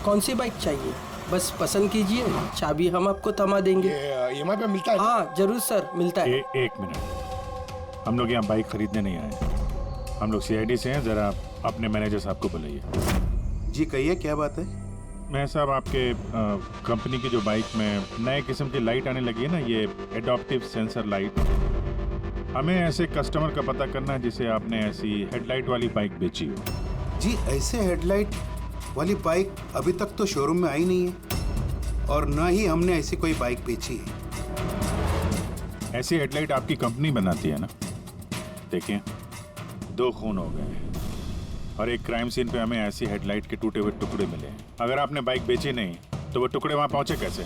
कौन सी बाइक चाहिए? बस पसंद कीजिए, चाबी हम आपको थमा देंगे। EMI पे मिलता है? हाँ जरूर सर, मिलता है। एक मिनट, हम लोग यहाँ बाइक खरीदने नहीं आए, हम लोग CID से हैं। जरा अपने मैनेजर साहब को बुलाइए। जी कहिए, क्या बात है? मैं साहब आपके कंपनी की जो बाइक में नए किस्म की लाइट आने लगी है ना, ये एडॉप्टिव सेंसर लाइट, हमें ऐसे कस्टमर का पता करना है जिसे आपने ऐसी हेडलाइट वाली बाइक बेची हो। जी ऐसे हेडलाइट वाली बाइक अभी तक तो शोरूम में आई नहीं है और ना ही हमने ऐसी कोई बाइक बेची है। ऐसी हेडलाइट आपकी कंपनी बनाती है ना? देखिए, 2 खून हो गए हैं और एक क्राइम सीन पे हमें ऐसी हेडलाइट के टूटे हुए टुकड़े मिले हैं। अगर आपने बाइक बेची नहीं तो वो टुकड़े वहाँ पहुँचे कैसे?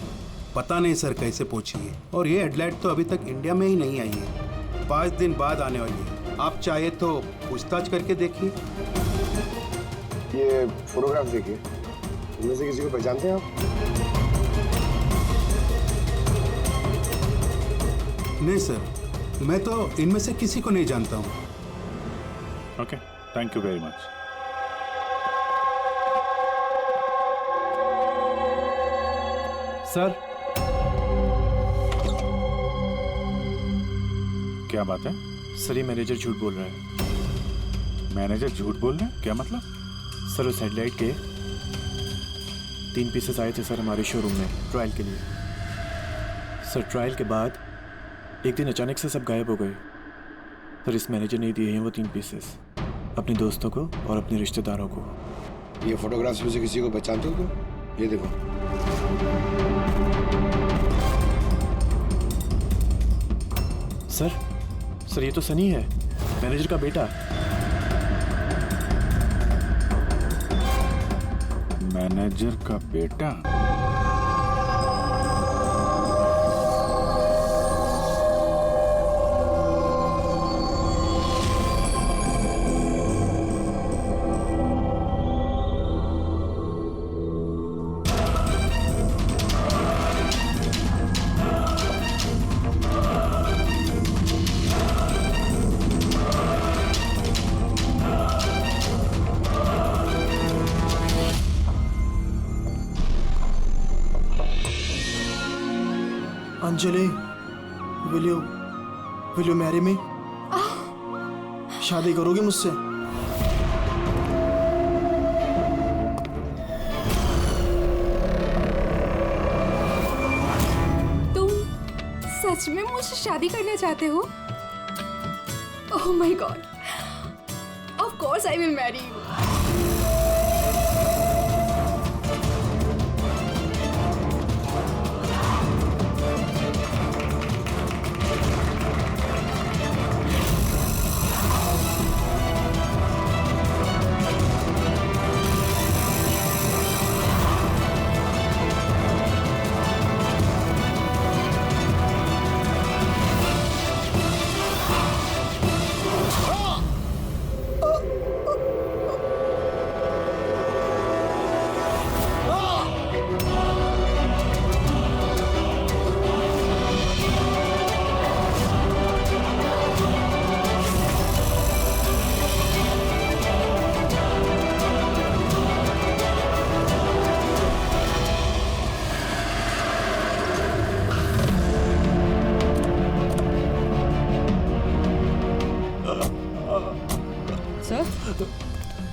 पता नहीं सर कैसे पहुंची है, और ये हेडलाइट तो अभी तक इंडिया में ही नहीं आई है, 5 दिन बाद आने वाली है। आप चाहे तो पूछताछ करके देखिए। ये फोटोग्राफ देखिए, इनमें से किसी को पहचानते हैं आप? नहीं सर, मैं तो इनमें से किसी को नहीं जानता हूँ। Okay, thank you very much. Sir, क्या बात है? सर ये मैनेजर झूठ बोल रहा है। मैनेजर झूठ बोल रहे हैं? क्या मतलब? सर उस हेडलाइट के 3 पीसेस आए थे सर हमारे शोरूम में ट्रायल के लिए। सर ट्रायल के बाद एक दिन अचानक से सब गायब हो गए। सर इस मैनेजर ने दिए हैं वो 3 पीसेस अपने दोस्तों को और अपने रिश्तेदारों को। ये फोटोग्राफ्स में से किसी को पहचानते हो तुम? ये देखो। सर ये तो सनी है, मैनेजर का बेटा। मैनेजर का बेटा? Anjali, will you marry me? शादी करोगी मुझसे? तुम सच में मुझसे शादी करना चाहते हो? Oh my God, of course I will marry you.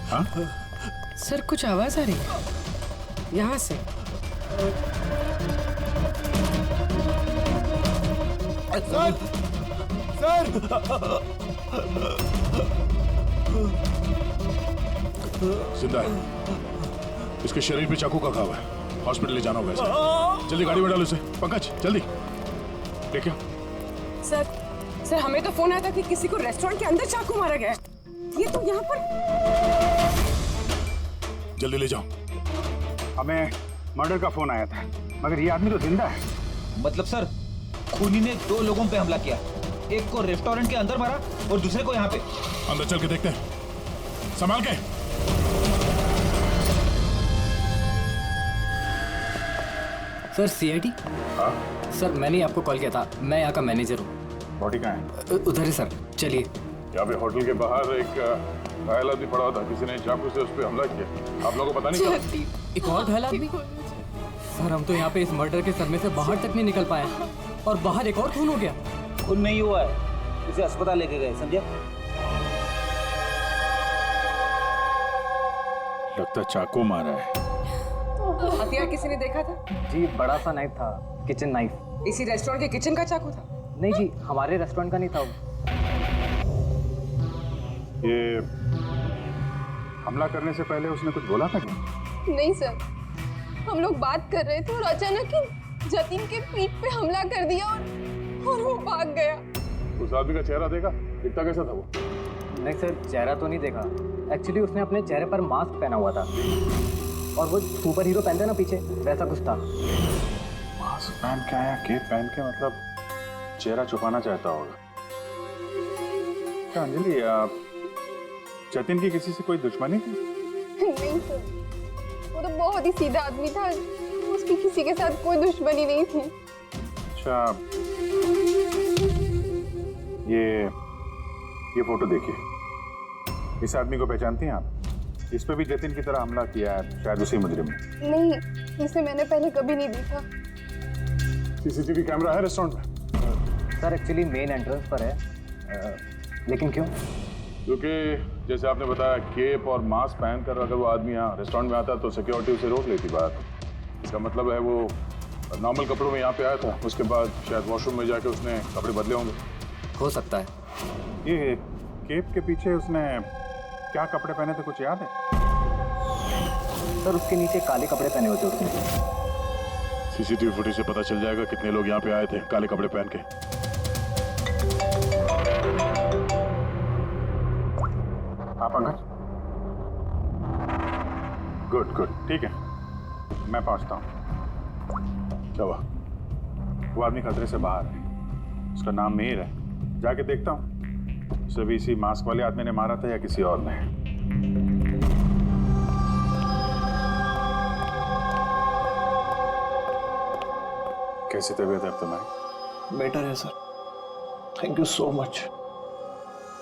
हाँ? सर कुछ आवाज आ रही है यहाँ से। सर! जिंदा है, इसके शरीर पे चाकू का घाव है, हॉस्पिटल ले जाना होगा इसे। जल्दी गाड़ी में डालो इसे। पंकज जल्दी लेके आओ। सर हमें तो फोन आया था कि किसी को रेस्टोरेंट के अंदर चाकू मारा गया है। ये तो यहाँ पर। जल्दी ले जाओ। हमें मर्डर का फोन आया था, मगर ये आदमी तो जिंदा है। मतलब सर, खूनी ने 2 लोगों पे हमला किया, एक को रेस्टोरेंट के अंदर मारा और दूसरे को यहाँ पे। अंदर चल के देखते हैं, संभाल के। Sir CID? हाँ? सर मैंने आपको कॉल किया था, मैं यहाँ का मैनेजर हूँ। बॉडी कहाँ है? उधर है सर, चलिए। यहाँ पे होटल के बाहर एक घायल आदमी पड़ा था, किसी ने चाकू से उस पर हमला किया। आप लोगों को पता नहीं चला? जतिन एक और घायल आदमी? सर हम तो यहाँ पे इस मर्डर के सदमे से बाहर तक नहीं निकल पाए और बाहर एक और खून हो गया। खून नहीं हुआ है, उसे अस्पताल लेके गए, समझे? लगता चाकू मारा है। हथियार किसी ने देखा था? जी बड़ा सा नाइफ था, किचन नाइफ। इसी रेस्टोरेंट के किचन का चाकू था? नहीं जी, हमारे रेस्टोरेंट का नहीं था वो। ये हमला करने से पहले उसने कुछ बोला था क्या? नहीं सर, हम लोग बात कर रहे थे और अचानक ही जतिन के पीठ पे हमला कर दिया और वो भाग गया। उस आदमी का चेहरा देखा? दिखता कैसा था वो? नहीं सर, चेहरा तो नहीं देखा। एक्चुअली उसने अपने चेहरे पर मास्क पहना हुआ था और वो सुपर हीरो पहनते ना पीछे, वैसा कुछ था। मास्क पहन के आया, केप पहन के, मतलब चेहरा छुपाना चाहता होगा। क्या अंजलि, आप जतिन की किसी से कोई दुश्मनी थी? नहीं सर, वो तो बहुत ही सीधा आदमी था, उसकी किसी के साथ कोई दुश्मनी नहीं थी। अच्छा, ये फोटो देखिए। इस आदमी को पहचानती हैं आप? इस पे भी जतिन की तरह हमला किया है, शायद उसी मुजरिम ने। नहीं, इसे मैंने पहले कभी नहीं देखा। सीसीटीवी कैमरा है रेस्टोरेंट में? सर एक्चुअली मेन एंट्रेंस पर है, लेकिन क्यों? क्योंकि जैसे आपने बताया, केप और मास्क पहनकर अगर वो आदमी यहाँ रेस्टोरेंट में आता तो सिक्योरिटी उसे रोक लेती बाहर। इसका मतलब है वो नॉर्मल कपड़ों में यहाँ पे आया था, उसके बाद शायद वॉशरूम में जाके उसने कपड़े बदले होंगे। हो सकता है। ये केप के पीछे उसने क्या कपड़े पहने थे, कुछ याद है? सर उसके नीचे काले कपड़े पहने होते उसने। सीसीटीवी फुटेज से पता चल जाएगा कितने लोग यहाँ पे आए थे काले कपड़े पहन के। आप पंकज? गुड गुड, ठीक है, मैं पहुंचता हूँ। क्या हुआ? वो आदमी खतरे से बाहर है, उसका नाम मीर है। जाके देखता हूँ उसे भी इसी मास्क वाले आदमी ने मारा था या किसी और ने। कैसी तबीयत है तुम्हारी? बेटर है sir, thank you so much.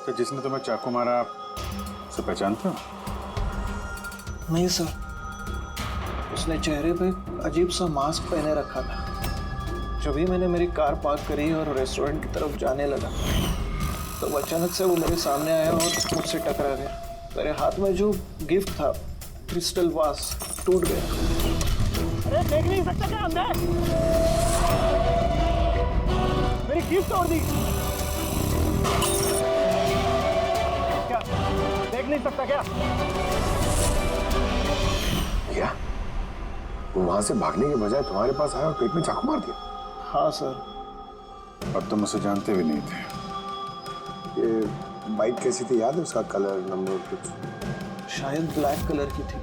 तो जिसने तुम्हें चाकू मारा, उसे पहचानते हो? नहीं सर, उसने चेहरे पे अजीब सा मास्क पहने रखा था। जब भी मैंने मेरी कार पार्क करी और रेस्टोरेंट की तरफ जाने लगा तो अचानक से वो मेरे सामने आया और मुझसे टकरा गया। मेरे हाथ में जो गिफ्ट था, क्रिस्टल वास, टूट गया। अरे देख नहीं सकता क्या अंदर? मेरी गिफ्ट तोड़ दी क्या? देख नहीं सकता क्या? क्या वो वहां से भागने के बजाय तुम्हारे पास आया और पेट में चाकू मार दिया? हाँ सर। और तुम उसे जानते भी नहीं थे? ये बाइक कैसी थी, याद है? उसका कलर, नंबर कुछ? शायद ब्लैक कलर की थी।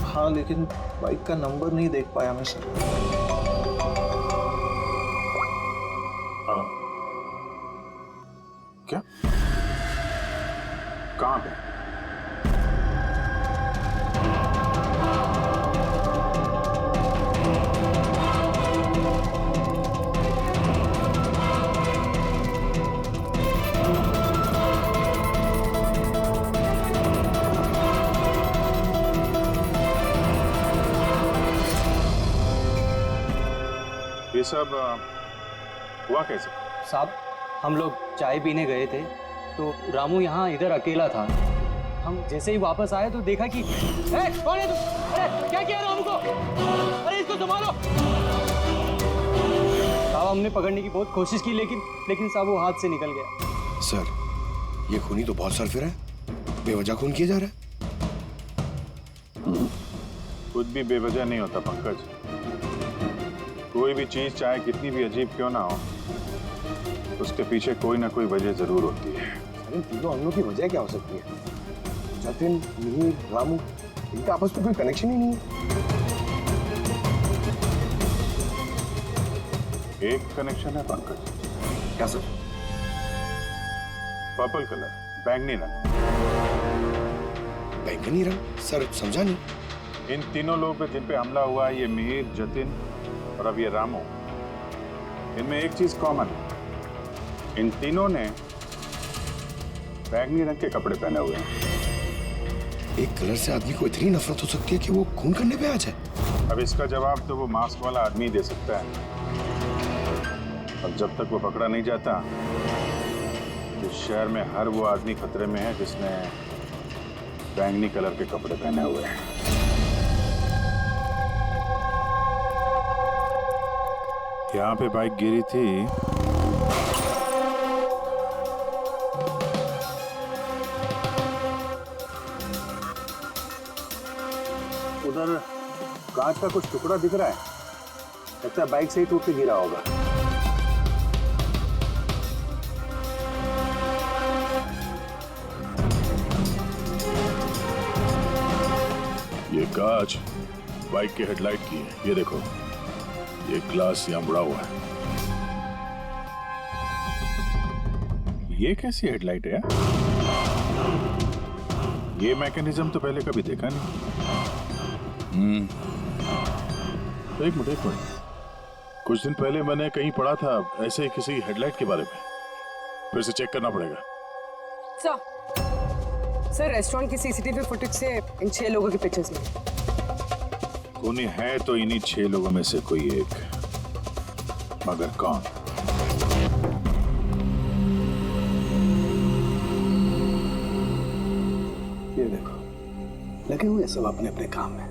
हाँ, लेकिन बाइक का नंबर नहीं देख पाया मैं सर। क्या? कहाँ पे? ये सब हुआ कैसे? साहब हम लोग चाय पीने गए थे तो रामू यहाँ इधर अकेला था। हम जैसे ही वापस आए तो देखा कि कौन है तू? अरे क्या किया रामू को? अरे इसको संभालो। साहब हमने पकड़ने की बहुत कोशिश की लेकिन साहब वो हाथ से निकल गया। सर, ये खूनी तो बहुत सर फिर है, बेवजह खून किया जा रहा है। कुछ भी बेवजह नहीं होता पंकज। कोई भी चीज चाहे कितनी भी अजीब क्यों ना हो, उसके पीछे कोई ना कोई वजह जरूर होती है। इन तीनों हमलों की वजह क्या हो सकती है? जतिन, मिहिर, रामू, इनका आपस में कोई कनेक्शन ही नहीं है। एक कनेक्शन है पंकज। क्या सर? पर्पल कलर, बैंगनी रंग। बैंगनी रंग? सर समझा नहीं। इन तीनों लोगों पे जिन पे हमला हुआ है, ये मिहिर, जतिन और अब ये रामू, इनमें एक चीज कॉमन है। इन तीनों ने बैंगनी रंग के कपड़े पहने हुए हैं। एक कलर से आदमी को इतनी नफरत हो सकती है कि वो खून करने पे आ जाए। अब इसका जवाब तो वो मास्क वाला आदमी ही दे सकता है। अब जब तक वो पकड़ा नहीं जाता तो शहर में हर वो आदमी खतरे में है जिसने बैंगनी कलर के कपड़े पहने हुए हैं। यहाँ पे बाइक गिरी थी। उधर कांच का कुछ टुकड़ा दिख रहा है, लगता है बाइक से ही टूट के गिरा होगा। ये कांच बाइक के हेडलाइट की है। ये देखो, ये ग्लास यहाँ मुड़ा हुआ है। ये कैसी हेडलाइट है यार? ये मैकेनिज्म तो पहले कभी देखा नहीं। एक मिनट। कुछ दिन पहले मैंने कहीं पढ़ा था ऐसे ही किसी हेडलाइट के बारे में। फिर से चेक करना पड़ेगा। सर रेस्टोरेंट की सीसीटीवी फुटेज से इन 6 लोगों की पिक्चर्स में खूनी है तो इन्हीं 6 लोगों में से कोई एक, मगर कौन? ये देखो, लगे हुए सब अपने अपने काम में।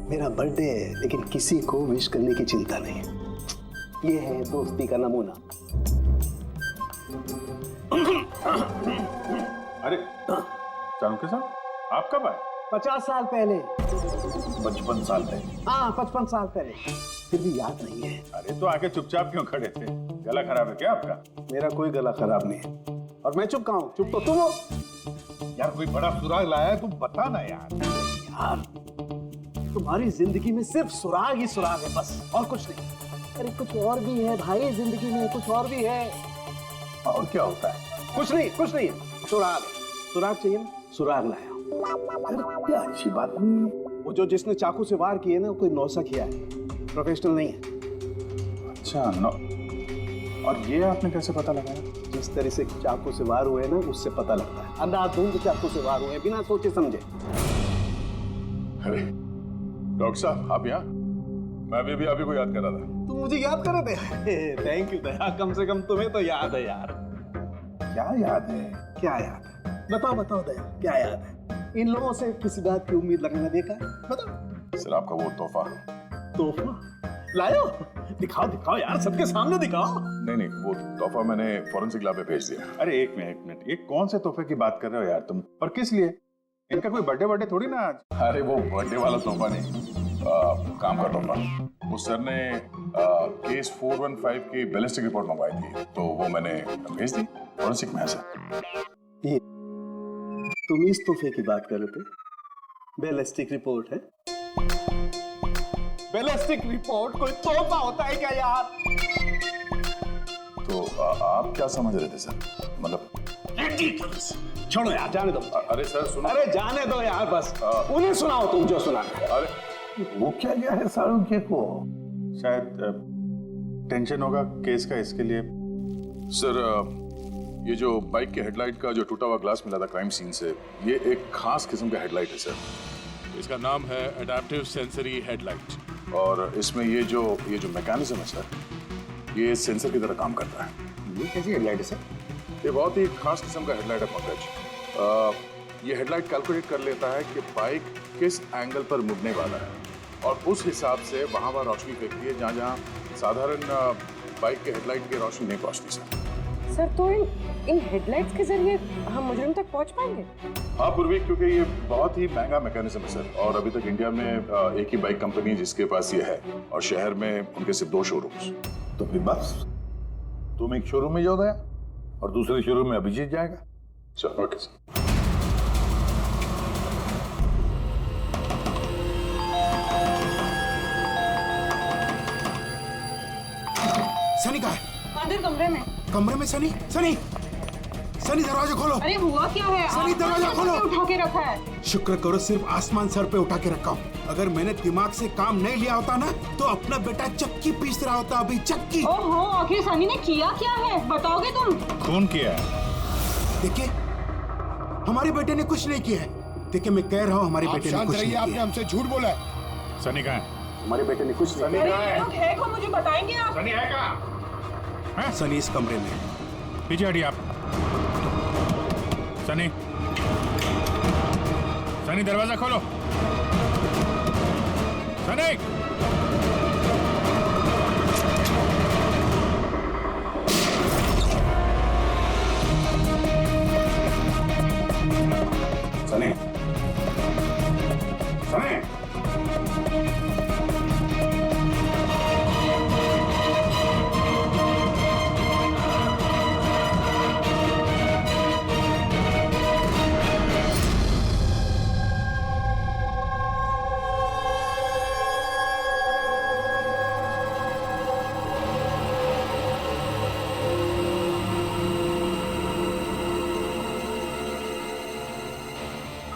मेरा बर्थडे है लेकिन किसी को विश करने की चिंता नहीं। ये है दोस्ती का नमूना। अरे चाणक्य साहब, आप कब आए? 50 साल पहले। 55 साल पहले? हाँ, 55 साल पहले। फिर भी याद नहीं है। अरे तो आके चुपचाप क्यों खड़े थे? गला खराब है क्या आपका? मेरा कोई गला खराब नहीं है और मैं चुप कहाँ हूँ? चुप तो तुम हो। यार कोई बड़ा सुराग लाया है, तुम बता ना यार। यार तुम्हारी जिंदगी में सिर्फ सुराग ही सुराग है, बस और कुछ नहीं। अरे कुछ और भी है भाई, जिंदगी में कुछ और भी है। और क्या होता है? कुछ नहीं, कुछ नहीं। सुराग, सुराग चाहिए ना? सुराग लाया। अरे क्या अच्छी बात नहीं है। वो जो जिसने चाकू से वार किए ना, कोई नौसा किया है, प्रोफेशनल नहीं है। अच्छा नो। और ये आपने कैसे पता लगाया? जिस तरह से चाकू से वार हुए ना, उससे पता लगता है। अंधाधुंध चाकू से वार हुए, बिना सोचे समझे। अरे डॉक्टर साहब, आप यहाँ? मैं भी अभी को याद कर रहा था। तुम मुझे याद कर रहे थे? थैंक यू दया, कम से कम तुम्हें तो याद है यार। क्या याद है? क्या याद है? बताओ बताओ दया, क्या याद है? इन लोगों से किसी बात की उम्मीद लगाना देखा? बताओ। सर आपका वो तोहफा। तोहफा लायो? दिखाओ दिखाओ यार, सबके सामने दिखाओ। नहीं, वो तोहफा मैंने फॉरेंसिक लैब में भेज दिया। अरे एक मिनट, ये कौन से तोहफे की बात कर रहे हो यार तुम? और किस लिए? इनका कोई बर्थडे थोड़ी ना आज। अरे वो बर्थडे वाला तोहफा नहीं, काम का तोहफा। वो सर ने केस 415 की बैलिस्टिक रिपोर्ट मंगवाई थी, तो वो मैंने भेज दी। फॉरेंसिक में है सर। ये तुम इस तोहफे की बात कर रहे थे? बैलिस्टिक रिपोर्ट है? बैलिस्टिक रिपोर्ट कोई तोहफा होता है क्या यार? तो आप क्या समझ रहे थे सर? मतलब छोड़ो यार, जाने दो। अरे सर सुनो। अरे जाने दो यार, बस उन्हें सुनाओ तुम जो सुना। अरे वो क्या गया है सारुके को? शायद टेंशन होगा केस का, इसके लिए। सर ये जो बाइक के हेडलाइट का जो टूटा हुआ ग्लास मिला था क्राइम सीन से, ये एक खास किस्म का हेडलाइट है सर। इसका नाम है एडेप्टिव सेंसरी हेडलाइट, और इसमें ये जो मैकेनिज्म है सर, ये सेंसर की तरह काम करता है। ये कैसी हेडलाइट है सर? ये बहुत ही खास किस्म का हेडलाइट है पंकज। ये हेडलाइट कैलकुलेट कर लेता है कि बाइक किस एंगल पर मुड़ने वाला है, और उस हिसाब से वहाँ रोशनी फेंकती है जहाँ साधारण बाइक के हेडलाइट की रोशनी नहीं पहुँचती सर। सर तो इन हेडलाइट्स के जरिए हम मुजरिम तक पहुंच पाएंगे? हाँ पूर्वी, क्योंकि ये बहुत ही महंगा मैकेनिज्म है सर, और अभी तक इंडिया में एक ही बाइक कंपनी जिसके पास ये है, और शहर में उनके सिर्फ 2 शोरूम्स। तो फिर बस तुम एक शोरूम में जाओ दया, और दूसरे शोरूम में अभिजीत जाएगा। Sir okay sir. सनी कहाँ है? अंदर कमरे में। कमरे में? सनी सनी सनी दरवाजा खोलो। अरे हुआ क्या है? सनी दरवाजा खोलो। उठा के रखा है। शुक्र करो सिर्फ आसमान सर पे उठा के रखा हूँ। अगर मैंने दिमाग से काम नहीं लिया होता ना, तो अपना बेटा चक्की पीस रहा होता अभी, चक्की। ओहो, आखिर सनी ने किया क्या है? बताओगे तुम? खून किया है। देखिए हमारे बेटे ने कुछ नहीं किया है। देखिए मैं कह रहा हूँ हमारे बेटे ने कुछ नहीं किया। आपने हमसे झूठ बोला है। सनी कहाँ है? हमारे बेटे ने कुछ नहीं अरे ये लोग है कौन, मुझे बताएंगे आप? सनी है कहाँ? सनी इस कमरे में। पीछे हटिए आप। सनी, सनी दरवाजा खोलो। सनी, सनी, सनी,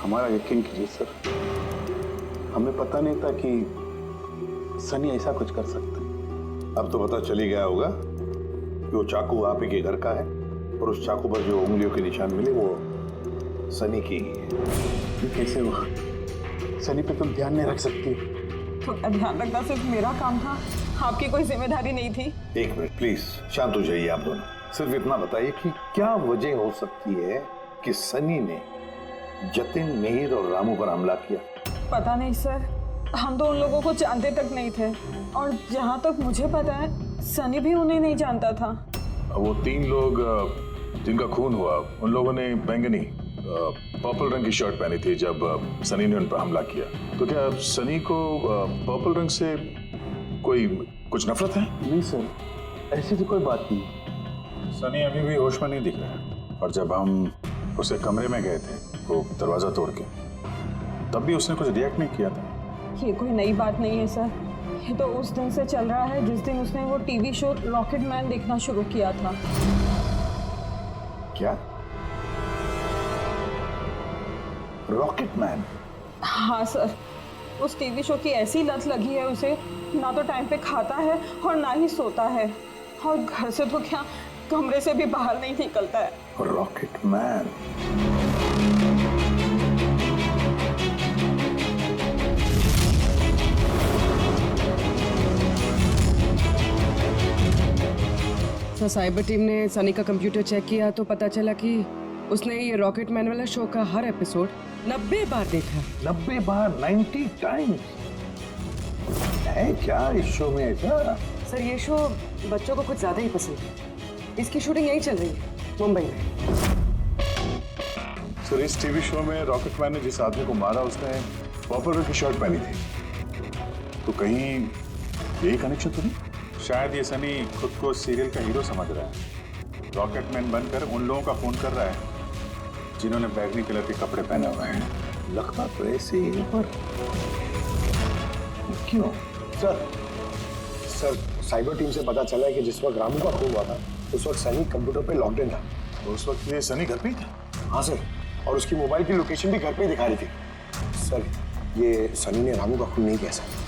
हमारा यकीन कीजिए सर, हमें पता नहीं था कि सनी ऐसा कुछ कर सकता है। अब तो पता चल ही गया होगा कि वो चाकू आप ही के घर का है और उस चाकू पर जो उंगलियों के निशान मिले वो सनी की ही है। ये कैसे हुआ? सनी पे तुम ध्यान नहीं रख सकती? तो ध्यान रखना सिर्फ मेरा काम था, आपकी कोई जिम्मेदारी नहीं थी। एक मिनट प्लीज, शांत हो जाइए आप दोनों। सिर्फ इतना बताइए कि क्या वजह हो सकती है कि सनी ने जतिन, मिहिर और रामू पर हमला किया? पता नहीं सर, हम तो उन लोगों को जानते तक नहीं थे, और जहाँ तक मुझे पता है सनी भी उन्हें नहीं जानता था। वो 3 लोग जिनका खून हुआ, उन लोगों ने बैंगनी पर्पल रंग की शर्ट पहनी थी जब सनी ने उन पर हमला किया। तो क्या सनी को पर्पल रंग से कुछ नफरत है? नहीं सर, ऐसी तो कोई बात नहीं। सनी अभी भी होश में नहीं दिख रहा है, और जब हम उसे कमरे में गए थे वो दरवाजा तोड़ के, तब भी उसने कुछ रिएक्ट नहीं किया था। ये कोई नई बात नहीं है सर, ये तो उस दिन से चल रहा है जिस दिन उसने वो टीवी शो रॉकेट मैन देखना शुरू किया था। क्या? Rocket man? हाँ सर, उस टीवी शो की ऐसी लत लगी है उसे, ना तो टाइम पे खाता है और ना ही सोता है, और घर से तो क्या कमरे से भी बाहर नहीं निकलता है। Rocket man? Sir, cyber team ने सनी का कंप्यूटर चेक किया तो पता चला कि उसने ये रॉकेट मैन वाला शो का हर एपिसोड 90 बार देखा। 90 बार? 90 टाइम्स? है क्या इस शो में ऐसा? सर, ये शो बच्चों को कुछ ज्यादा ही पसंद है। इसकी शूटिंग यही चल रही है, मुंबई में। सर, इस टीवी शो में रॉकेट मैन ने जिस आदमी को मारा उसने पर्पल रंग की शर्ट पहनी थी, तो कहीं यही कनेक्शन तो नहीं? शायद ये सनी खुद को सीरियल का हीरो समझ रहा है। रॉकेट मैन बनकर उन लोगों का खून कर रहा है जिन्होंने बैगनी कलर के कपड़े पहने हुए हैं। लगता तो ऐसे ही, पर क्यों? सर, साइबर टीम से पता चला है कि जिस वक्त रामू का खून हुआ था उस वक्त सनी कंप्यूटर पे लॉकडाउन था। तो उस वक्त ये सनी घर पे ही था? हाँ सर, और उसकी मोबाइल की लोकेशन भी घर पे ही दिखा रही थी। सर, ये सनी ने रामू का खून नहीं किया सर।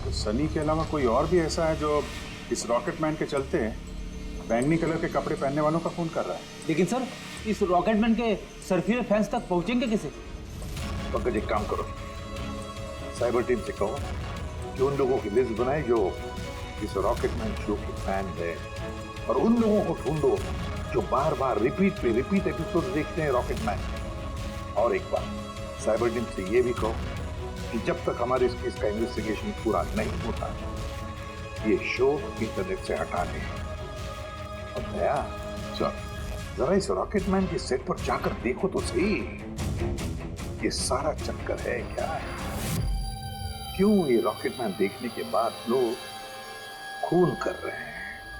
तो सनी के अलावा कोई और भी ऐसा है जो इस रॉकेट मैन के चलते बैंगनी कलर के कपड़े पहनने वालों का खून कर रहा है? लेकिन सर, इस रॉकेटमैन के सर्फियर फैंस तक पहुंचेंगे कैसे? पंकज, एक काम करो, साइबर टीम से कहो कि उन लोगों की लिस्ट बनाए जो इस रॉकेटमैन शो के फैन है, और उन लोगों को ढूंढो जो बार बार रिपीट एपिसोड देखते हैं रॉकेटमैन। और एक बार साइबर टीम से ये भी कहो कि जब तक हमारे इस केस का इन्वेस्टिगेशन पूरा नहीं होता, ये शो इंटरनेट से हटा दें। अब दया, जरा इस रॉकेटमैन के सेट पर जाकर देखो तो सही, ये सारा चक्कर है क्या? क्यों ये रॉकेटमैन देखने के बाद लोग खून कर रहे हैं?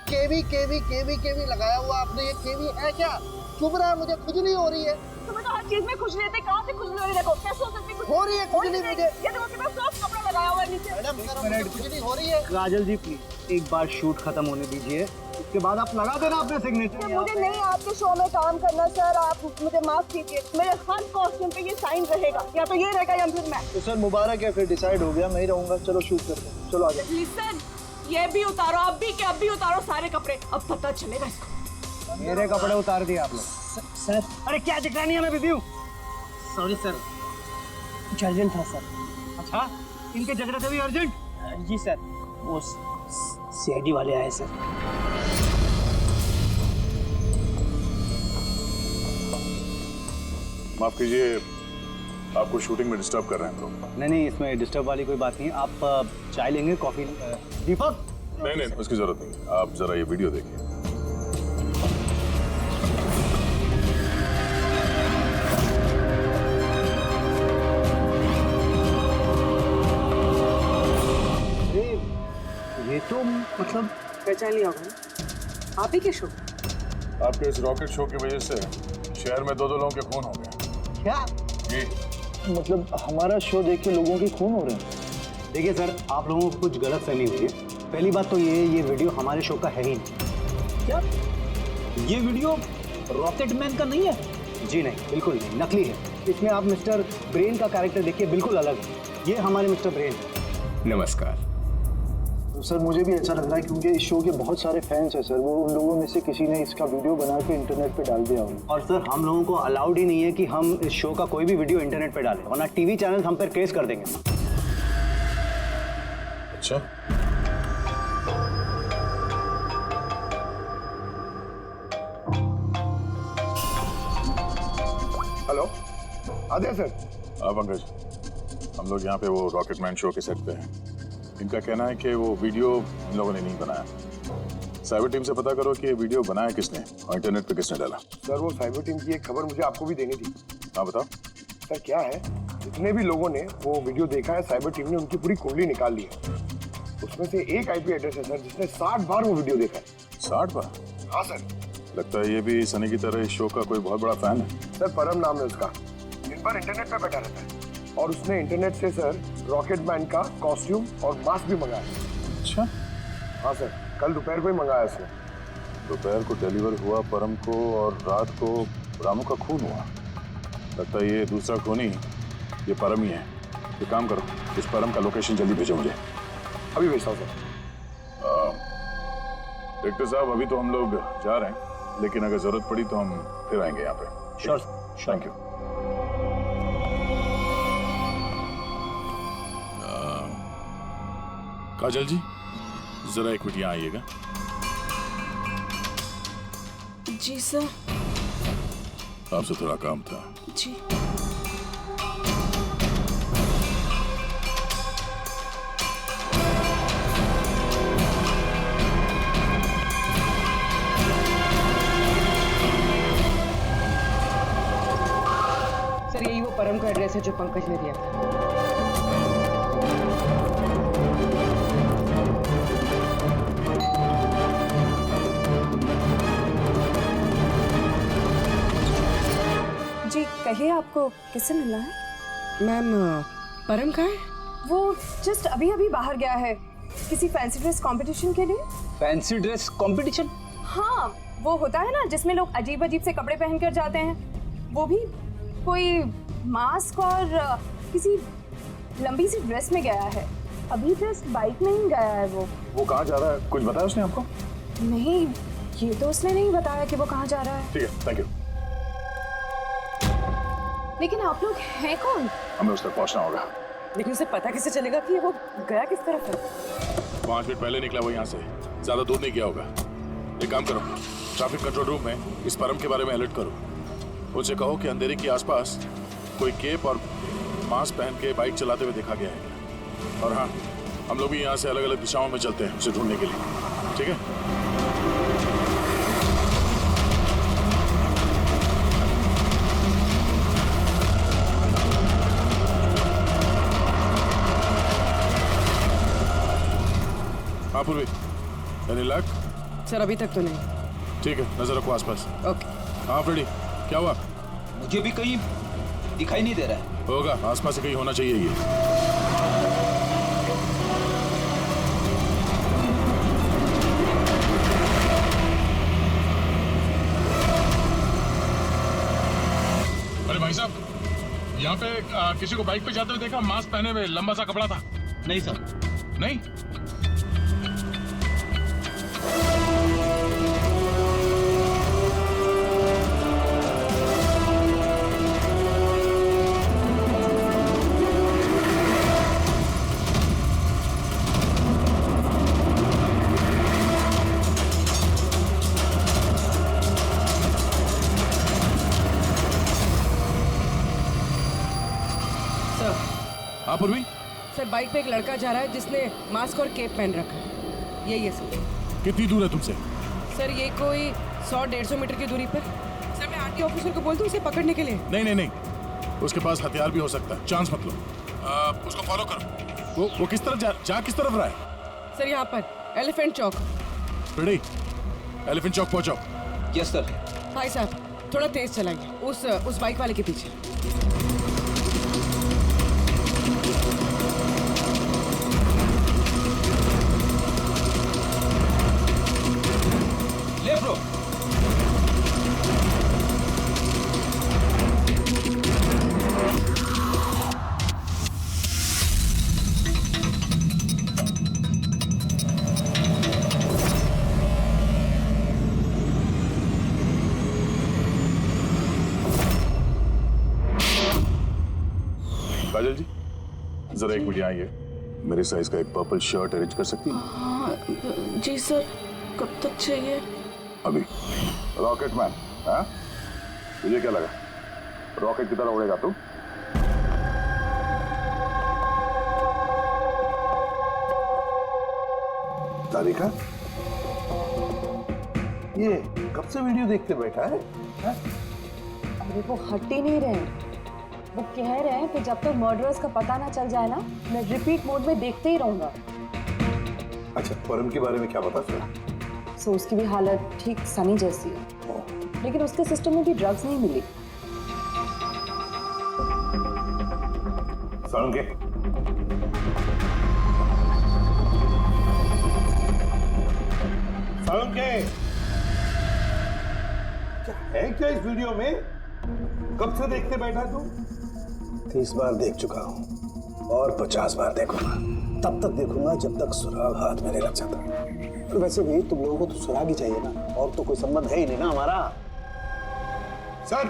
केवी लगाया हुआ आपने, ये केवी है क्या? चुभ रहा है, मुझे खुजली हो रही है। तुम्हें तो हर चीज में खुजली रहती है, कहाँ से खुजली हो रही है? देखो कैसे हो सकती है? हो रही है खुजली मुझे। ये देखो कितना सॉफ्ट कपड़ा लगाया हुआ है नीचे। मैडम, खुजली हो रही है। काजल जी प्लीज एक बार शूट खत्म होने दीजिए, उसके बाद आप लगा देना अपने सिग्नेचर। मुझे नहीं आपके शो में काम करना सर, आप मुझे माफ कीजिए। मेरे हर कॉस्ट्यूम पे ये साइन रहेगा, या तो ये रहेगा या फिर मैं। तो सर मुबारक है, फिर डिसाइड हो गया, मैं ही रहूंगा। चलो शूट करते हैं, चलो आ जाओ। लिसन, ये भी उतारो, अब भी के अब भी उतारो सारे कपड़े, अब पता चलेगा इसको। मेरे कपड़े उतार दिए आप लोग। सर अरे क्या दिख रहा नहीं है, मैं बिजी हूँ। सॉरी सर, कुछ अर्जेंट था सर। अच्छा इनके झगड़े से भी अर्जेंट? जी सर, वो सीआईडी वाले आए सर। माफ कीजिए, आपको शूटिंग में डिस्टर्ब कर रहे हैं हम लोग। नहीं, इसमें डिस्टर्ब वाली कोई बात नहीं। आप चाय लेंगे, कॉफी? दीपक नहीं, उसकी जरूरत नहीं। आप जरा ये वीडियो देखिए। ये तो मतलब पहचान लिया होगा आप ही के शो? आपके इस रॉकेट शो की वजह से शहर में 2 लोगों के खून हो गए। क्या जी, मतलब हमारा शो देख के लोगों के खून हो रहे हैं? देखिए सर, आप लोगों को कुछ गलत फहमी हुई है। पहली बात तो ये वीडियो हमारे शो का है ही नहीं। क्या ये वीडियो रॉकेटमैन का नहीं है? जी नहीं, बिल्कुल नहीं, नकली है। इसमें आप मिस्टर ब्रेन का कैरेक्टर देखिए, बिल्कुल अलग है। ये हमारे मिस्टर ब्रेन है। नमस्कार। तो सर मुझे भी ऐसा लग रहा है क्योंकि इस शो के बहुत सारे फैंस हैं सर, वो उन लोगों में से किसी ने इसका वीडियो बना के इंटरनेट पे डाल दिया होगा। और सर हम लोगों को अलाउड ही नहीं है कि हम इस शो का कोई भी वीडियो इंटरनेट पे डालें, वरना टीवी चैनल हम पर केस कर देंगे। अच्छा, हेलो, आदित्य सर। पंकज, हम लोग यहाँ पे वो रॉकेटमैन शो के सेट पे हैं। इनका कहना है कि वो वीडियो इन लोगों ने नहीं बनाया। साइबर टीम से पता करो कि ये वीडियो बनाया किसने और इंटरनेट पे किसने डाला। सर वो साइबर टीम की एक खबर मुझे आपको भी देनी थी। हाँ बताओ। सर क्या है, जितने भी लोगों ने वो वीडियो देखा है, साइबर टीम ने उनकी पूरी कुंडली निकाल ली है। उसमें से एक आईपी एड्रेस है सर जिसने 60 बार वो वीडियो देखा है। 60 बार? हाँ सर। लगता है ये भी सनी की तरह इस शो का कोई बहुत बड़ा फैन है। सर परम नाम है उसका, दिन भर इंटरनेट पे बैठा रहता है और उसने इंटरनेट से सर रॉकेटमैन का कॉस्ट्यूम और मास्क भी मंगाया। अच्छा? हाँ सर, कल दोपहर को ही मंगाया उसने। दोपहर को डिलीवर हुआ परम को और रात को रामू का खून हुआ। लगता है ये दूसरा खूनी ये परम ही है। ये काम करो, इस परम का लोकेशन जल्दी भेजो मुझे। अभी भेजता हूँ सर। डायरेक्टर साहब, अभी तो हम लोग जा रहे हैं, लेकिन अगर जरूरत पड़ी तो हम फिर आएंगे यहाँ पे। Sure, thank you. Kajal ji, जरा एक मिनट यहाँ आइएगा। जी सर। आपसे थोड़ा काम था। जी। सर यही वो परम का एड्रेस है जो पंकज ने दिया था। जी कहिए, आपको किससे मिलना है? मैम परम का है? वो जस्ट अभी अभी बाहर गया है किसी फैंसी ड्रेस कंपटीशन के लिए। Fancy dress competition? हाँ, वो होता है ना जिसमें लोग अजीब अजीब से कपड़े पहनकर जाते हैं। वो भी कोई मास्क और किसी लंबी सी ड्रेस में गया है। अभी जस्ट बाइक में ही गया है वो कहाँ जा रहा है, कुछ बताया उसने आपको? नहीं, ये तो उसने नहीं बताया कि वो कहाँ जा रहा है। ठीक है, थैंक यू। लेकिन आप लोग हैं कौन? हमें उस तक पहुंचना होगा। लेकिन उसे पता कैसे चलेगा कि वो गया किस तरफ है? 5 मिनट पहले निकला वो यहाँ से, ज्यादा दूर नहीं गया होगा। एक काम करो, ट्रैफिक कंट्रोल रूम में इस परम के बारे में अलर्ट करो। उनसे कहो कि अंधेरे के आसपास कोई केप और मास्क पहन के बाइक चलाते हुए देखा गया है। और हाँ, हम लोग भी यहाँ से अलग अलग दिशाओं में चलते हैं उसे ढूंढने के लिए, ठीक है? हाँ पूर्वी, एनी लक? सर अभी तक तो नहीं। ठीक है, नजर रखो आसपास। ओके। हाँ फ्रेडी, क्या हुआ? मुझे भी कहीं दिखाई नहीं दे रहा है। होगा, आसपास से कहीं होना चाहिए ये। अरे भाई साहब, यहाँ पे किसी को बाइक पे जाते हुए देखा, मास्क पहने हुए, लंबा सा कपड़ा था। नहीं सर। नहीं? हाँ पूर्वी, सर बाइक पे एक लड़का जा रहा है जिसने मास्क और केप पहन रखा है। यही है सर। कितनी दूर है तुमसे? सर ये कोई 100-150 मीटर की दूरी पर। सर मैं आरटी ऑफिसर को बोल दूं उसे पकड़ने के लिए? नहीं नहीं नहीं, उसके पास हथियार भी हो सकता है, चांस मत लो। उसको फॉलो करो। वो किस तरफ जा किस तरफ रहा है? सर यहाँ पर एलिफेंट चौक। रेडी, एलिफेंट चौक पहुंचो। Yes sir. भाई साहब थोड़ा तेज चलाइए, उस बाइक वाले के पीछे। ले ब्रो। काजल जी, जरा एक मिनट आइए। मेरे साइज का एक पर्पल शर्ट अरेंज कर सकती हैं? हाँ जी सर, कब तक चाहिए? अभी। रॉकेटमैन, हाँ? तुझे क्या लगा रॉकेट की तरह उड़ेगा तू? तारिका, ये कब से वीडियो देखते बैठा है? अरे वो हट ही नहीं रहे। वो कह रहे हैं कि जब तक मर्डरर्स का पता ना चल जाए ना, मैं रिपीट मोड में देखते ही रहूंगा। अच्छा, परम के बारे में क्या पता चला? सो उसकी भी हालत ठीक सनी जैसी है, लेकिन उसके सिस्टम में भी ड्रग्स नहीं मिली। सनम के क्या है क्या इस वीडियो में? कब से देखते बैठा तू? 30 बार देख चुका हूँ और 50 बार देखूंगा। तब तक देखूंगा जब तक सुराग हाथ में नहीं लग जाता। और वैसे भी तुम लोगों को तो सुराग ही चाहिए ना, और तो कोई संबंध है ही नहीं ना हमारा। सर,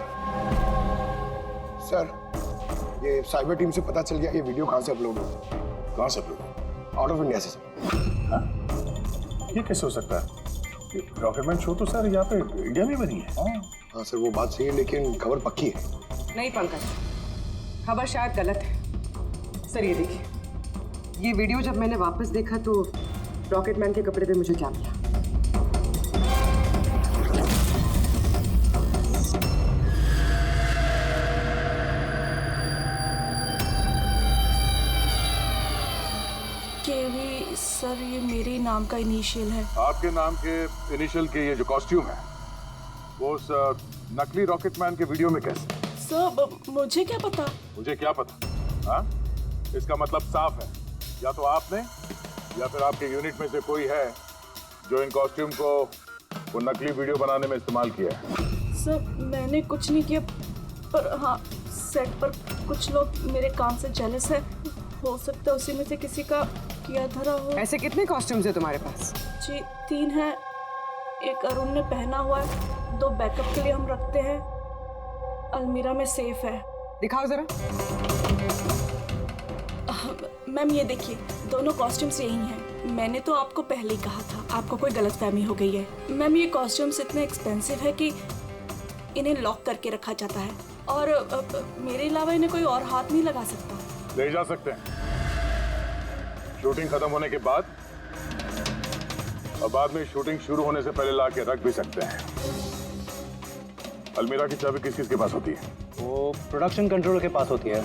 सर, ये साइबर टीम से पता चल गया ये वीडियो कहाँ से अपलोड हुआ। कहाँ से अपलोड? आउट ऑफ इंडिया से सर। हाँ? ये कैसे हो सकता है? रॉकेटमैन शो तो सर यहाँ पे इंडिया में बनी है। हाँ सर, वो बात सही है, लेकिन खबर पक्की है। नहीं पंकज, खबर शायद गलत है। सर ये देखिए, ये वीडियो जब मैंने वापस देखा तो रॉकेटमैन के कपड़े पे मुझे क्या मिला? केवी सर, ये मेरे नाम का इनिशियल है। आपके नाम के इनिशियल के ये जो कॉस्ट्यूम है वो उस नकली रॉकेटमैन के वीडियो में कैसे? सर मुझे क्या पता? मुझे क्या पता? हाँ? इसका मतलब साफ है, या तो आपने या फिर आपके यूनिट में से कोई है जो इन कॉस्ट्यूम को वो नकली वीडियो बनाने में इस्तेमाल किया है। सर मैंने कुछ नहीं किया, पर हाँ सेट पर कुछ लोग मेरे काम से जेलस है। हो सकता है उसी में से किसी का किया धरा हो। ऐसे कितने कॉस्ट्यूम्स है तुम्हारे पास? जी 3 है। एक अरुण ने पहना हुआ है, 2 बैकअप के लिए हम रखते हैं। अलमीरा में सेफ है। दिखाओ जरा। मैम ये देखिए, दोनों कॉस्ट्यूम्स यही हैं। मैंने तो आपको पहले ही कहा था, आपको कोई गलतफहमी हो गई है। मैम ये कॉस्ट्यूम्स इतने एक्सपेंसिव है कि इन्हें लॉक करके रखा जाता है, और मेरे अलावा इन्हें कोई और हाथ नहीं लगा सकता। ले जा सकते हैं शूटिंग खत्म होने के बाद, और बाद में शूटिंग शुरू होने से पहले ला के रख भी सकते हैं। अलमीरा की चाबी किस किस के पास होती है? वो प्रोडक्शन कंट्रोलर के पास होती है,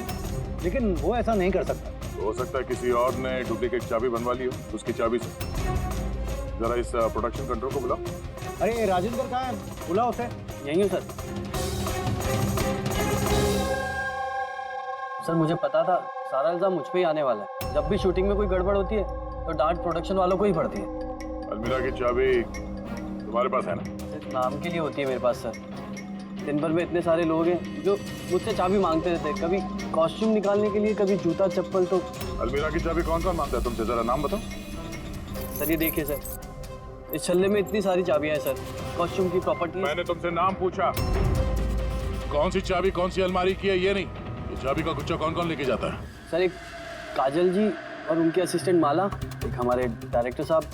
लेकिन वो ऐसा नहीं कर सकता। हो सकता है किसी और ने डुप्लीकेट चाबी बनवा ली हो उसकी चाबी से। जरा इस प्रोडक्शन कंट्रोल को बुलाओ। अरे राजेंद्र कहाँ है? बुलाओ उसे। यहीं हूँ सर। सर मुझे पता था सारा इल्जाम मुझ पे ही आने वाला है। जब भी शूटिंग में कोई गड़बड़ होती है तो डांट प्रोडक्शन वालों को ही पड़ती है। अलमीरा की चाबी तुम्हारे पास है ना? सिर्फ नाम के लिए होती है मेरे पास सर। दिन भर में इतने सारे लोग हैं जो मुझसे चाबी मांगते रहते हैं, कभी कॉस्ट्यूम निकालने के लिए, कभी जूता चप्पल। तो अलमीरा की चाबी कौन कौन मांगता है तुमसे? जरा नाम बताओ। सर ये देखिए सर, इस छल्ले में इतनी सारी चाबियां हैं सर, कॉस्ट्यूम की, प्रॉपर्टी। मैंने तुमसे नाम पूछा, कौन सी चाबी कौन सी अलमारी की है, ये नहीं। ये चाबी का गुच्छा कौन कौन लेके जाता है? सर एक काजल जी और उनके असिस्टेंट माला, एक हमारे डायरेक्टर साहब,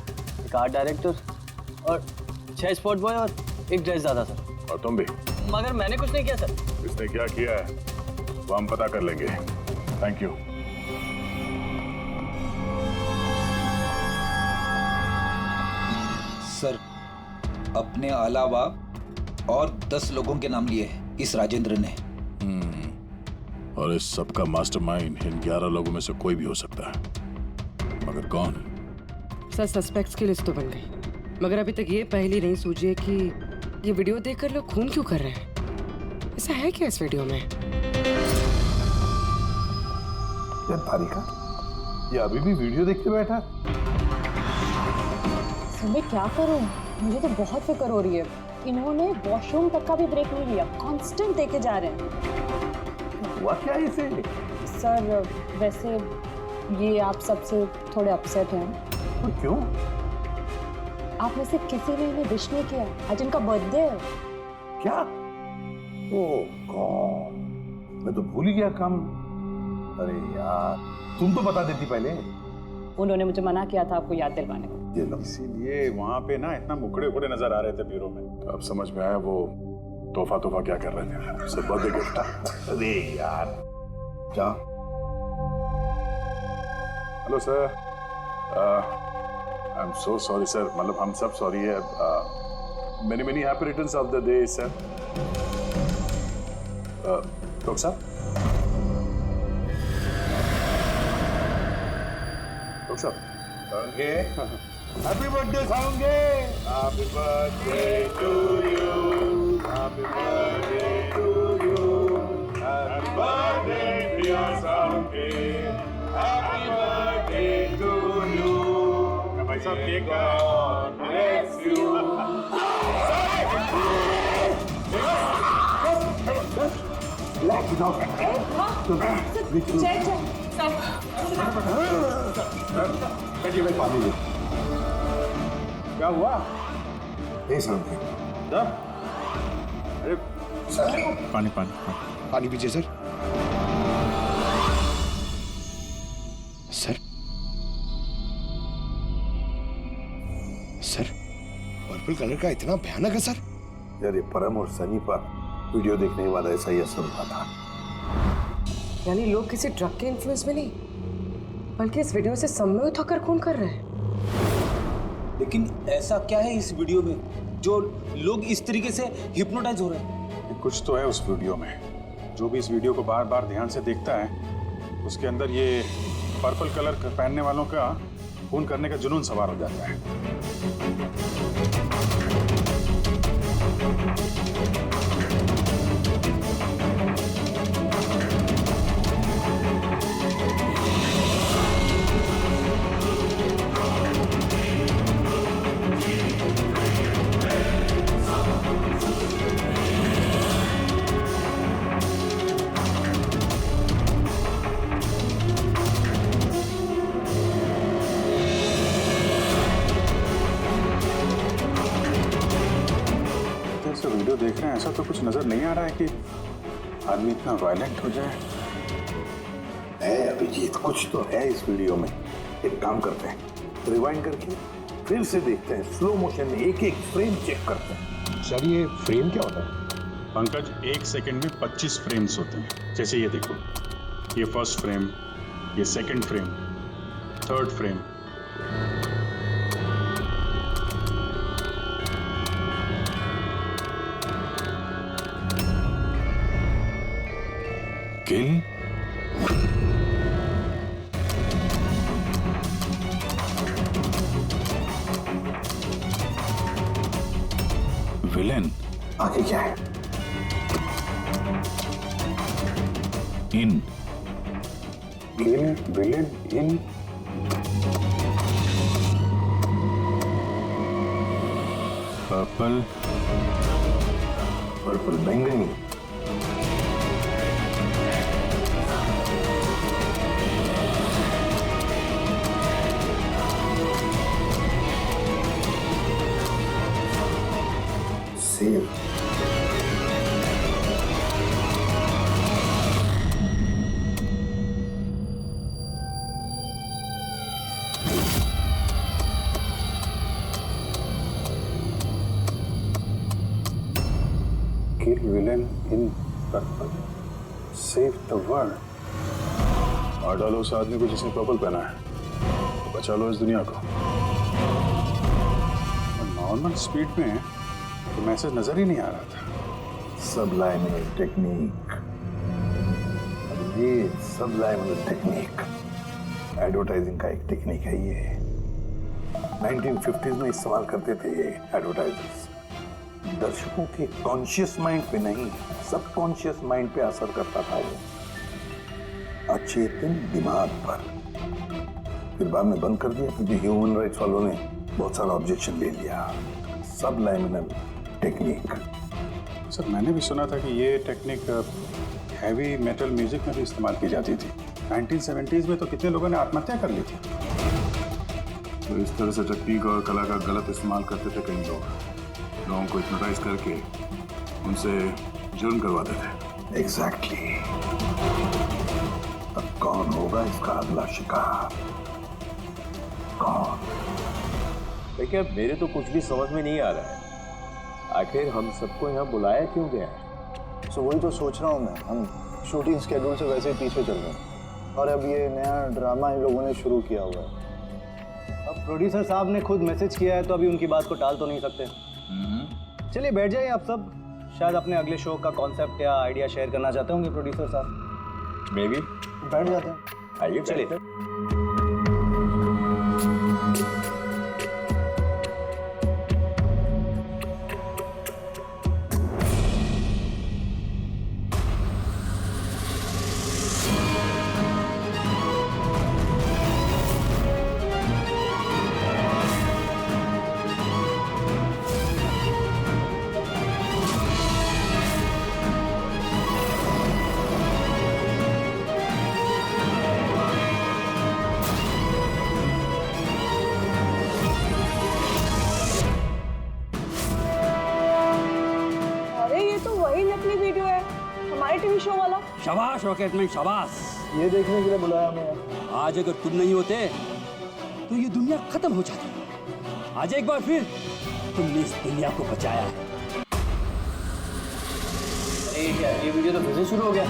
एक आर्ट डायरेक्टर, और 6 स्पॉट बॉय और एक ड्रेस दादा सर। और तुम भी? मगर मैंने कुछ नहीं किया सर। इसने क्या किया है वो हम पता कर लेंगे। Thank you. सर, अपने अलावा और 10 लोगों के नाम लिए हैं इस राजेंद्र ने। और इस सबका मास्टरमाइंड इन 11 लोगों में से कोई भी हो सकता है, मगर कौन? सर, सस्पेक्ट्स की लिस्ट तो बन गई, मगर अभी तक ये पहली नहीं सूझी है कि ये वीडियो देखकर लोग खून क्यों कर रहे हैं। ऐसा है क्या इस वीडियो में? यार तारिका, ये अभी भी वीडियो देखते बैठा? सर मैं क्या करूं, मुझे तो बहुत फिक्र हो रही है। इन्होंने वॉशरूम तक का भी ब्रेक नहीं लिया, कांस्टेंट देके जा रहे हैं। हुआ क्या इसे? सर वैसे ये आप सबसे थोड़े अपसेट हैं। तो क्यों? आप में से किसी ने इन्हें विश नहीं किया, आज इनका बर्थडे है। क्या? ओह गॉड, मैं तो भूल ही गया काम। अरे यार, तुम तो बता देती पहले। उन्होंने मुझे मना किया था आपको याद दिलवाने को। इसीलिए वहाँ पे ना इतना मुखड़े उखड़े नजर आ रहे थे ब्यूरो में। तो अब समझ में आया वो तोहफा क्या कर रहे थे। सब बर्थडे गिफ्ट। अरे यार, क्या? Hello sir, I am so sorry sir, मतलब हम सब सॉरी है। Many happy returns of the day sir. Doctor साहब, डॉक्टर साहब, हैप्पी बर्थडे साउंगे। Happy birthday to you, happy birthday to you, happy birthday dear साउंगे, हैप्पी बर्थडे टू यू। भाई साहब, cake God bless you. Relax, dog. पानी दे। क्या हुआ? नहीं समझे। अरे पानी पानी पानी पीजिए sir. Sir, sir, purple colour का इतना भयानक है सर? यार ये परम और सनी पर वीडियो देखने के बाद ऐसा ही असर हुआ था। यानी लोग किसी ड्रग के इन्फ्लुएंस में नहीं, बल्कि इस वीडियो से सम्मोहित होकर खून कर रहे हैं। लेकिन ऐसा क्या है इस वीडियो में जो लोग इस तरीके से हिप्नोटाइज हो रहे हैं? कुछ तो है उस वीडियो में। जो भी इस वीडियो को बार बार ध्यान से देखता है, उसके अंदर ये पर्पल कलर पहनने वालों का खून करने का जुनून सवार हो जाता है। वीडियो देख रहे हैं, ऐसा तो कुछ नजर नहीं आ रहा है कि आदमी इतना वायलेंट हो जाए। अभिजीत, कुछ तो है इस वीडियो में। एक काम करते हैं, रिवाइंड करके फिर से देखते हैं, स्लो मोशन में एक एक फ्रेम चेक करते हैं। सर ये फ्रेम क्या होता है? पंकज, 1 सेकंड में 25 फ्रेम्स होते हैं। जैसे ये देखो, ये फर्स्ट फ्रेम, ये सेकंड फ्रेम, थर्ड फ्रेम। किल, विलेन, आगे क्या है? इन, किल, विलेन, इन, पर्पल, पर्पल बैंगनी, save, kill villain in purple, save the world। मार डालो उस आदमी को जिसने पर्पल पहना है, तो बचा लो इस दुनिया को। नॉर्मल स्पीड में तो मैसेज नजर ही नहीं आ रहा था। सबलाइमिनल टेक्निक, ये सबलाइमिनल टेक्निक एडवर्टाइजिंग का एक टेक्निक है। ये 1950s में इस्तेमाल करते थे ये एडवर्टाइजर्स। दर्शकों के कॉन्शियस माइंड पे नहीं, सबकॉन्शियस माइंड पे असर करता था ये, अचेतन दिमाग पर। फिर बाद में बंद कर दिया क्योंकि ह्यूमन राइट्स वालों ने बहुत सारा ऑब्जेक्शन ले लिया। सबलाइमिनल टेक्निक। सर मैंने भी सुना था कि ये टेक्निक हैवी मेटल म्यूजिक में भी इस्तेमाल की जाती थी। 1970s में तो कितने लोगों ने आत्महत्या कर ली थी। तो इस तरह से टेक्निक और कला का गलत इस्तेमाल करते थे कई लोग, लोगों को हिप्नोटाइज करके उनसे जुर्म करवाते थे। एग्जैक्टली। अब कौन होगा इसका अगला शिकार? कौन? देखिए मेरे तो कुछ भी समझ में नहीं आ रहा है, आखिर हम सबको यहाँ बुलाया क्यों गया है? सो वही तो सोच रहा हूँ मैं। हम शूटिंग स्केड्यूल से वैसे ही पीछे चल रहे हैं और अब ये नया ड्रामा इन लोगों ने शुरू किया हुआ है। अब प्रोड्यूसर साहब ने खुद मैसेज किया है तो अभी उनकी बात को टाल तो नहीं सकते। चलिए बैठ जाइए आप सब, शायद अपने अगले शो का कॉन्सेप्ट या आइडिया शेयर करना चाहते होंगे प्रोड्यूसर साहब। मे बी बैठ जाते हैं। आइए चलिए। टीवी शो वाला। शाबाश रॉकेटमैन शाबाश। ये देखने के लिए बुलाया हमें। आज अगर तुम नहीं होते तो ये दुनिया खत्म हो जाती। आज एक बार फिर तुमने इस दुनिया को बचाया है। अरे क्या ये वीडियो तो फिर से शुरू हो गया।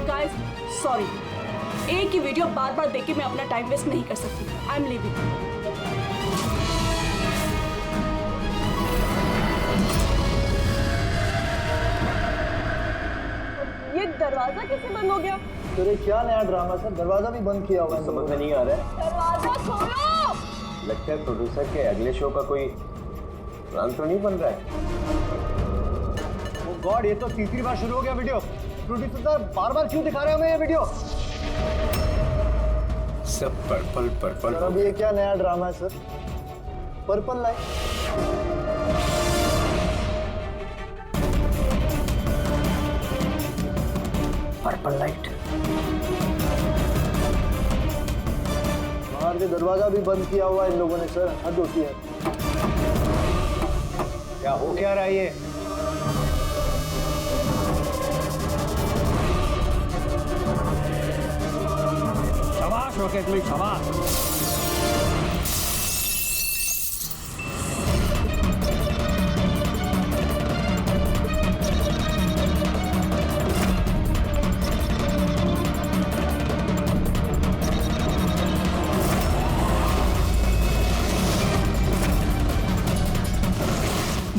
गाइस सॉरी, एक ही वीडियो बार बार देख के मैं अपना टाइम वेस्ट नहीं कर सकती। I am leaving. ये दरवाजा कैसे बंद हो गया? तेरे क्या नया ड्रामा सर, दरवाजा भी बंद किया हुआ है। समझ में नहीं आ रहा है। दरवाजा खोलो। लगता है प्रोड्यूसर के अगले शो का कोई प्लान तो नहीं बन रहा है। ओ गॉड, ये तो तीसरी बार शुरू हो गया वीडियो। प्रोड्यूसर साहब बार बार क्यों दिखा रहे हो हमें ये वीडियो? सब पर्पल पर्पल। सर अब ये क्या नया ड्रामा है sir? Purple light. Purple light. बाहर से दरवाजा भी बंद किया हुआ है इन लोगों ने सर, हद होती है। क्या हो क्या रहा है ये? शाबाश रॉकेटमैन शाबाश।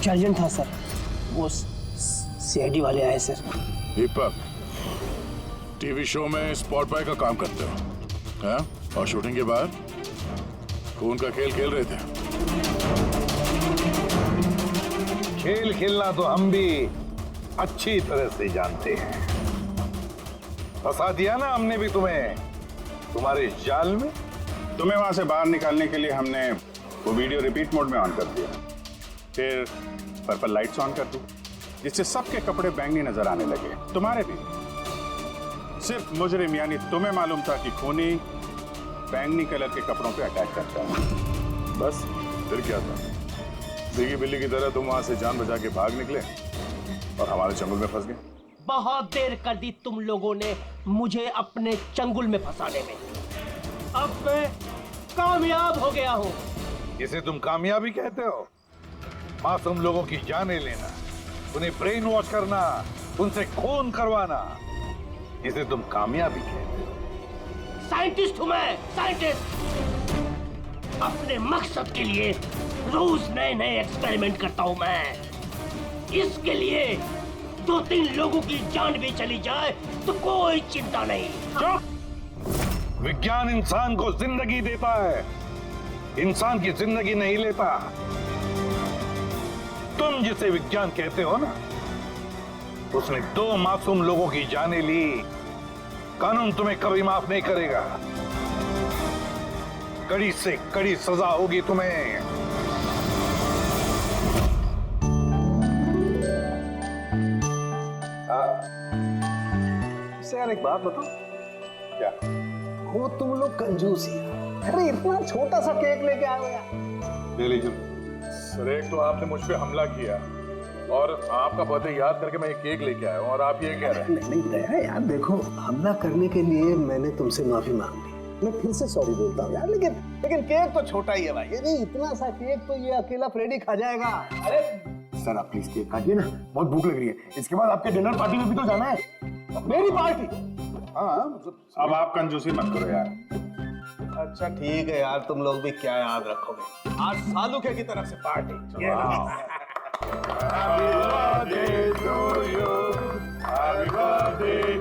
अर्जेंट था सर, वो सीआईडी वाले आए सर। दीपक, टीवी शो में स्पॉट बॉय का काम करते हो, हाँ? और शूटिंग के बाद खून का खेल खेल रहे थे। खेल खेलना तो हम भी अच्छी तरह से जानते हैं। फंसा दिया ना हमने भी तुम्हें तुम्हारे जाल में। तुम्हें वहां से बाहर निकालने के लिए हमने वो वीडियो रिपीट मोड में ऑन कर दिया, फिर पर्पल लाइट्स ऑन कर दी, जिससे सबके कपड़े बैंगनी नजर आने लगे, तुम्हारे भी। सिर्फ मुजरिम यानी तुम्हें मालूम था कि खूनी बैंगनी कलर के कपड़ों पे अटैक करता है। बस फिर क्या था? सीगी बिल्ली की तरह तुम वहां से जान बचा के भाग निकले और हमारे चंगुल में फंस गए। बहुत देर कर दी तुम लोगों ने मुझे अपने चंगुल में फंसाने में। अब मैं कामयाब हो गया हूँ। इसे तुम कामयाबी कहते हो? मासूम लोगों की जानें लेना, उन्हें ब्रेन वॉश करना, उनसे खून करवाना, इसे तुम कामयाबी कहते हो? साइंटिस्ट हूं मैं, साइंटिस्ट। अपने मकसद के लिए रोज नए नए एक्सपेरिमेंट करता हूं मैं। इसके लिए 2-3 लोगों की जान भी चली जाए तो कोई चिंता नहीं। चुप! विज्ञान इंसान को जिंदगी देता है, इंसान की जिंदगी नहीं लेता। तुम जिसे विज्ञान कहते हो ना, उसने 2 मासूम लोगों की जानें ली। कानून तुम्हें कभी माफ नहीं करेगा। कड़ी से कड़ी सजा होगी तुम्हें। यार एक बात बताओ, क्या? वो तुम लोग कंजूस ही हो। अरे इतना छोटा सा केक लेके आए हो यार। ले लीजिए सर। एक तो आपने मुझ पे हमला किया और आपका बर्थडे याद करके मैं ये केक लेके आया हूँ और आप ये कह रहे हैं। नहीं दया यार, देखो हमला करने के लिए मैंने तुमसे माफी मांग ली, मैं फिर से सॉरी बोलता हूँ यार, लेकिन केक तो छोटा ही है भाई। ये नहीं, इतना सा केक तो ये अकेला फ्रेडी खा जाएगा। अरे सर आप प्लीज केक काटिए ना, बहुत भूख लग रही है। इसके बाद आपके डिनर पार्टी में भी तो जाना है। मेरी पार्टी? हाँ अब आप कंजूसी मत करो यार। अच्छा ठीक है यार, तुम लोग भी क्या याद रखोगे। आज सालुके की तरफ से party. Happy birthday to you. Happy birthday